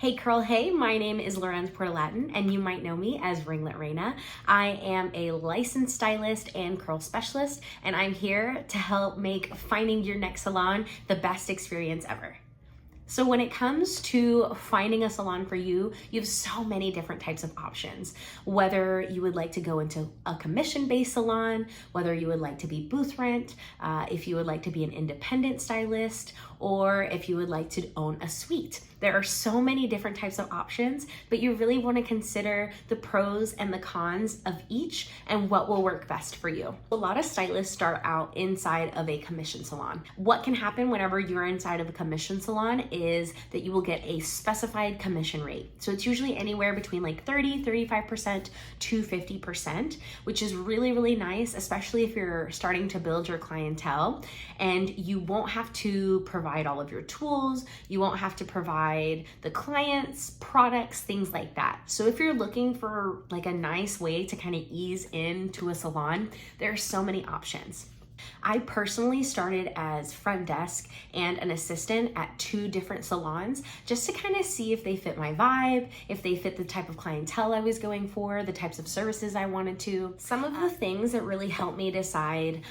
Hey curl, hey, my name is Lorens and you might know me as Ringlet Reina. I am a licensed stylist and curl specialist, and I'm here to help make finding your next salon the best experience ever. So when it comes to finding a salon for you, you have so many different types of options. Whether you would like to go into a commission-based salon, whether you would like to be booth rent, if you would like to be an independent stylist, or if you would like to own a suite. There are so many different types of options, but you really want to consider the pros and the cons of each and what will work best for you. A lot of stylists start out inside of a commission salon. What can happen whenever you're inside of a commission salon is that you will get a specified commission rate. So it's usually anywhere between like 30, 35% to 50%, which is really, really nice, especially if you're starting to build your clientele and you won't have to provide all of your tools, you won't have to provide the clients, products, things like that. So if you're looking for like a nice way to kind of ease into a salon, there are so many options. I personally started as front desk and an assistant at 2 different salons just to kind of see if they fit my vibe, if they fit the type of clientele I was going for, the types of services I wanted to. Some of the things that really helped me decide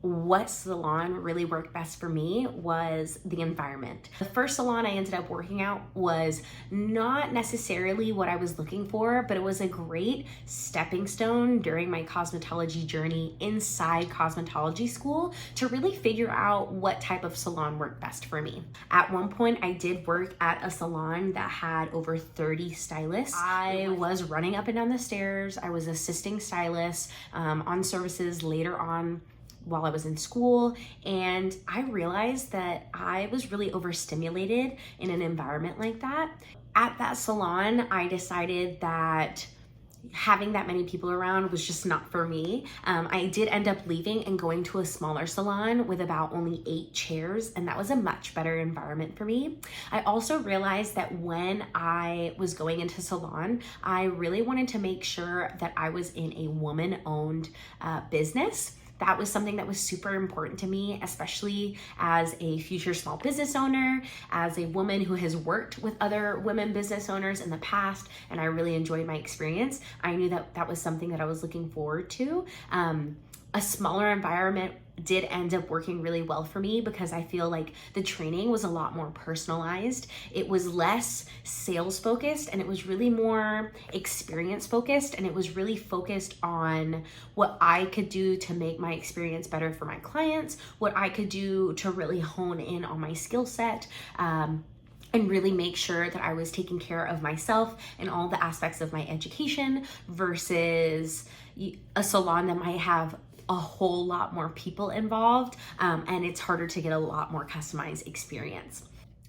what salon really worked best for me was the environment. The first salon I ended up working at was not necessarily what I was looking for, but it was a great stepping stone during my cosmetology journey inside cosmetology school to really figure out what type of salon worked best for me. At one point, I did work at a salon that had over 30 stylists. I was running up and down the stairs. I was assisting stylists on services later on while I was in school, and I realized that I was really overstimulated in an environment like that. At that salon, I decided that having that many people around was just not for me. I did end up leaving and going to a smaller salon with about only 8 chairs, and that was a much better environment for me. I also realized that when I was going into salon, I really wanted to make sure that I was in a woman-owned business. That was something that was super important to me, especially as a future small business owner, as a woman who has worked with other women business owners in the past, and I really enjoyed my experience. I knew that that was something that I was looking forward to. A smaller environment did end up working really well for me because I feel like the training was a lot more personalized. It was less sales focused and it was really more experience focused, and it was really focused on what I could do to make my experience better for my clients, what I could do to really hone in on my skill set, and really make sure that I was taking care of myself and all the aspects of my education versus a salon that might have a whole lot more people involved, and it's harder to get a lot more customized experience.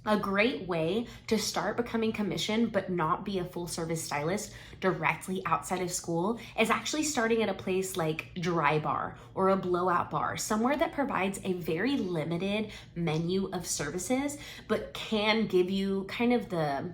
A great way to start becoming commissioned but not be a full service stylist directly outside of school is actually starting at a place like Dry Bar or a Blowout Bar, somewhere that provides a very limited menu of services but can give you kind of the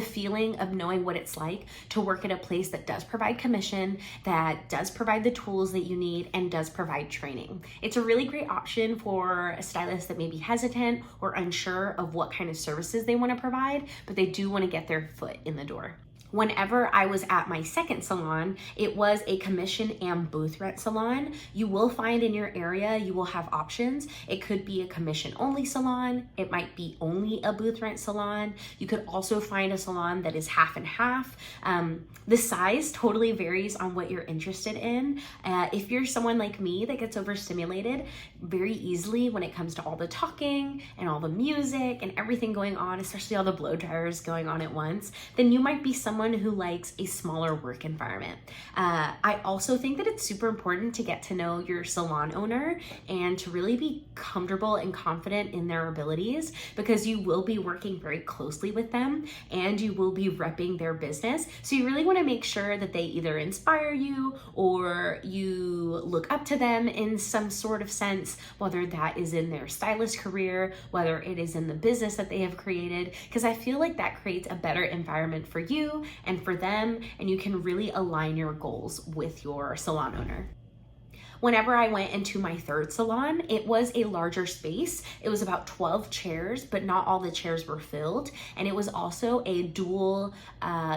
feeling of knowing what it's like to work at a place that does provide commission, that does provide the tools that you need, and does provide training. It's a really great option for a stylist that may be hesitant or unsure of what kind of services they want to provide, but they do want to get their foot in the door. Whenever I was at my second salon, it was a commission and booth rent salon. You will find in your area, you will have options. It could be a commission only salon. It might be only a booth rent salon. You could also find a salon that is half and half. The size totally varies on what you're interested in. If you're someone like me that gets overstimulated very easily when it comes to all the talking and all the music and everything going on, especially all the blow dryers going on at once, then you might be someone who likes a smaller work environment. I also think that it's super important to get to know your salon owner and to really be comfortable and confident in their abilities, because you will be working very closely with them and you will be repping their business. So you really want to make sure that they either inspire you or you look up to them in some sort of sense, whether that is in their stylist career, whether it is in the business that they have created, because I feel like that creates a better environment for you and for them, and you can really align your goals with your salon owner. Whenever I went into my third salon, it was a larger space. It was about 12 chairs, but not all the chairs were filled. And it was also a dual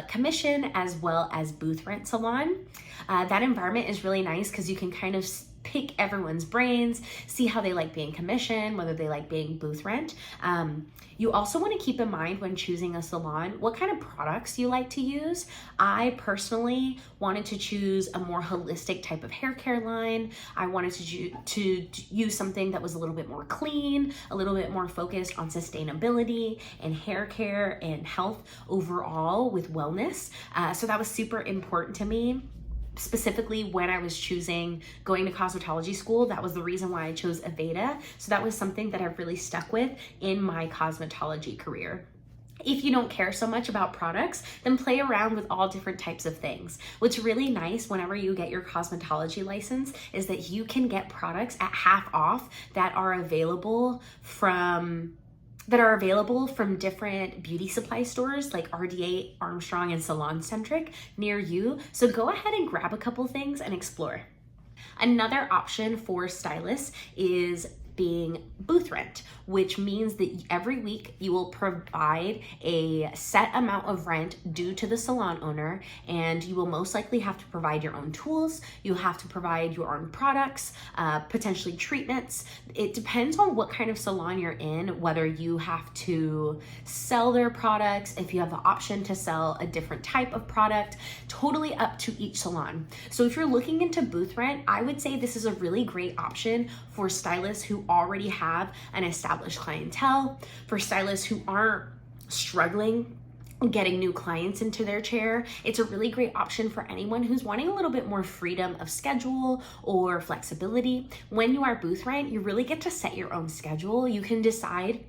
commission as well as booth rent salon. That environment is really nice because you can kind of pick everyone's brains, see how they like being commission, whether they like being booth rent. You also want to keep in mind when choosing a salon, what kind of products you like to use. I personally wanted to choose a more holistic type of hair care line. I wanted to use something that was a little bit more clean, a little bit more focused on sustainability and hair care and health overall with wellness. So that was super important to me. Specifically when I was choosing going to cosmetology school, that was the reason why I chose Aveda. So that was something that I've really stuck with in my cosmetology career. If you don't care so much about products, then play around with all different types of things. What's really nice whenever you get your cosmetology license is that you can get products at half off that are available from different beauty supply stores like RD8, Armstrong, and Salon Centric near you. So go ahead and grab a couple things and explore. Another option for stylists is being booth rent, which means that every week you will provide a set amount of rent due to the salon owner, and you will most likely have to provide your own tools. You'll have to provide your own products, potentially treatments. It depends on what kind of salon you're in, whether you have to sell their products, if you have the option to sell a different type of product, totally up to each salon. So if you're looking into booth rent, I would say this is a really great option for stylists who already have an established clientele, for stylists who aren't struggling getting new clients into their chair. It's a really great option for anyone who's wanting a little bit more freedom of schedule or flexibility. When you are booth rent, you really get to set your own schedule. You can decide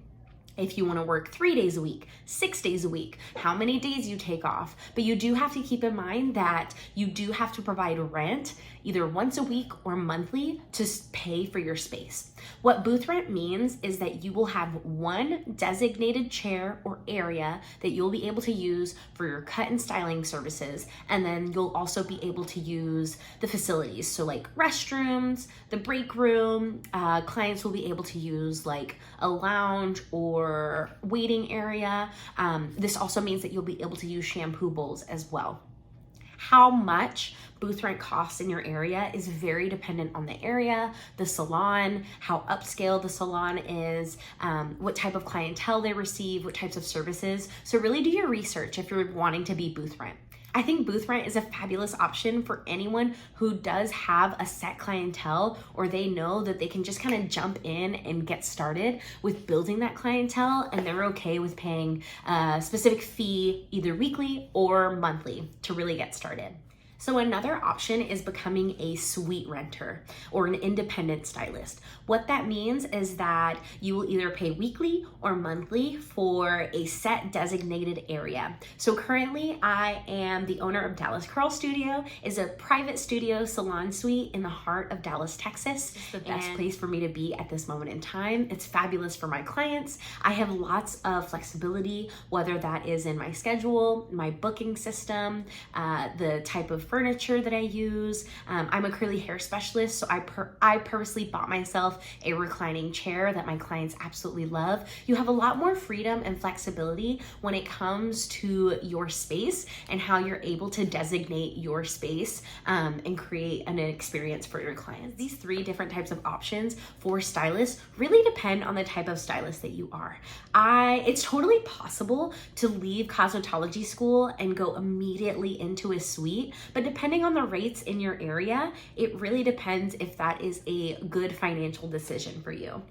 if you want to work 3 days a week, 6 days a week, how many days you take off. But you do have to keep in mind that you do have to provide rent either once a week or monthly to pay for your space. What booth rent means is that you will have one designated chair or area that you'll be able to use for your cut and styling services. And then you'll also be able to use the facilities. So like restrooms, the break room, clients will be able to use like a lounge or waiting area. This also means that you'll be able to use shampoo bowls as well. How much booth rent costs in your area is very dependent on the area, the salon, how upscale the salon is, what type of clientele they receive, what types of services. So really do your research if you're wanting to be booth rent. I think booth rent is a fabulous option for anyone who does have a set clientele, or they know that they can just kind of jump in and get started with building that clientele, and they're okay with paying a specific fee either weekly or monthly to really get started. So another option is becoming a suite renter or an independent stylist. What that means is that you will either pay weekly or monthly for a set designated area. So currently I am the owner of Dallas Curl Studio. It's a private studio salon suite in the heart of Dallas, Texas. It's the best place for me to be at this moment in time. It's fabulous for my clients. I have lots of flexibility, whether that is in my schedule, my booking system, the type of furniture that I use. I'm a curly hair specialist, so I purposely bought myself a reclining chair that my clients absolutely love. You have a lot more freedom and flexibility when it comes to your space and how you're able to designate your space and create an experience for your clients. These 3 different types of options for stylists really depend on the type of stylist that you are. It's totally possible to leave cosmetology school and go immediately into a suite, but depending on the rates in your area, it really depends if that is a good financial decision for you.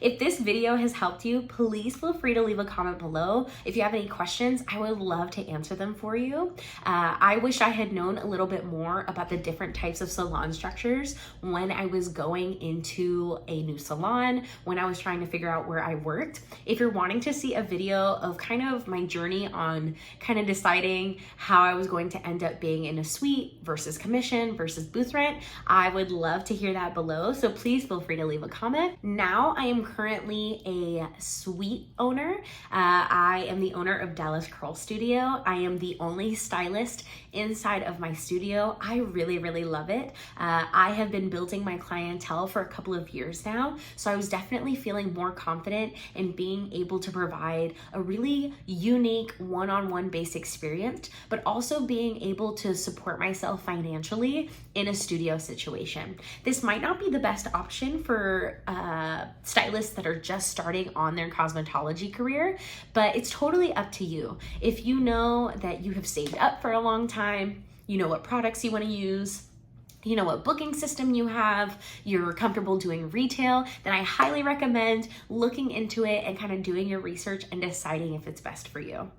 If this video has helped you, please feel free to leave a comment below. If you have any questions, I would love to answer them for you. I wish I had known a little bit more about the different types of salon structures when I was going into a new salon, when I was trying to figure out where I worked. If you're wanting to see a video of kind of my journey on kind of deciding how I was going to end up being in a suite versus commission versus booth rent, I would love to hear that below. So please feel free to leave a comment. Now I am currently a suite owner. I am the owner of Dallas Curl Studio. I am the only stylist inside of my studio. I really, really love it. I have been building my clientele for a couple of years now, so I was definitely feeling more confident in being able to provide a really unique one-on-one based experience, but also being able to support myself financially in a studio situation. This might not be the best option for stylists that are just starting on their cosmetology career, but it's totally up to you. If you know that you have saved up for a long time, you know what products you want to use, you know what booking system you have, you're comfortable doing retail, then I highly recommend looking into it and kind of doing your research and deciding if it's best for you.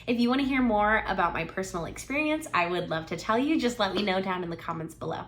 If you want to hear more about my personal experience, I would love to tell you. Just let me know down in the comments below.